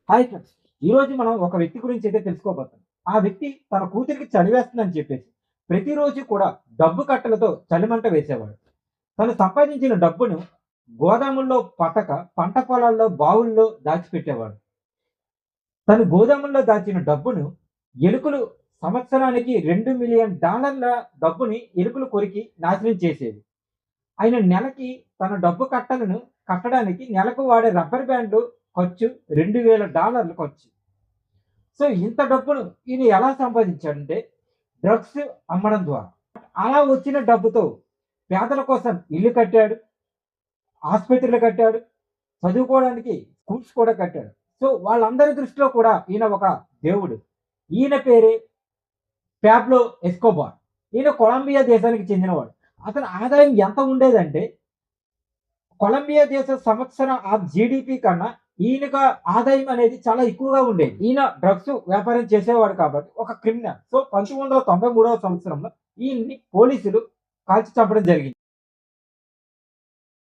Hi friends. ఈరోజు మనం ఒక వ్యక్తి గురించి అయితే తెలుసుకోబోతున్నాం. ఆ వ్యక్తి తన కూతురికి చలివేస్తుందని చెప్పేసి ప్రతిరోజు కూడా డబ్బు కట్టలతో చలిమంట వేసేవాడు. తను సంపాదించిన డబ్బును గోదాముల్లో పట్టక పంట పొలాల్లో, బావుల్లో దాచిపెట్టేవాడు. తను గోదాముల్లో దాచిన డబ్బును ఎలుకలు సంవత్సరానికి $2,000,000 డబ్బుని ఎలుకలు కొరికి నాశనం చేసేవి. ఆయన నెలకి తన డబ్బు కట్టలను కట్టడానికి నెలకు వాడే రబ్బర్ బ్యాండు ఖర్చు $2,000 ఖర్చు. సో ఇంత డబ్బును ఈయన ఎలా సంపాదించాడంటే డ్రగ్స్ అమ్మడం ద్వారా. అలా వచ్చిన డబ్బుతో పేదల కోసం ఇల్లు కట్టాడు, ఆస్పత్రులు కట్టాడు, చదువుకోవడానికి స్కూల్స్ కూడా కట్టాడు. సో వాళ్ళందరి దృష్టిలో కూడా ఈయన ఒక దేవుడు. ఈయన పేరే ప్యాబ్లో ఎస్కోబార్. ఈయన కొలంబియా దేశానికి చెందినవాడు. అతని ఆదాయం ఎంత ఉండేదంటే కొలంబియా దేశ సంవత్సర జీడిపి కన్నా ఈయనక ఆదాయం అనేది చాలా ఎక్కువగా ఉండేది. ఈయన డ్రగ్స్ వ్యాపారం చేసేవాడు కాబట్టి ఒక క్రిమినల్. సో 1993వ సంవత్సరంలో ఈయన్ని పోలీసులు కాల్చి చంపడం జరిగింది.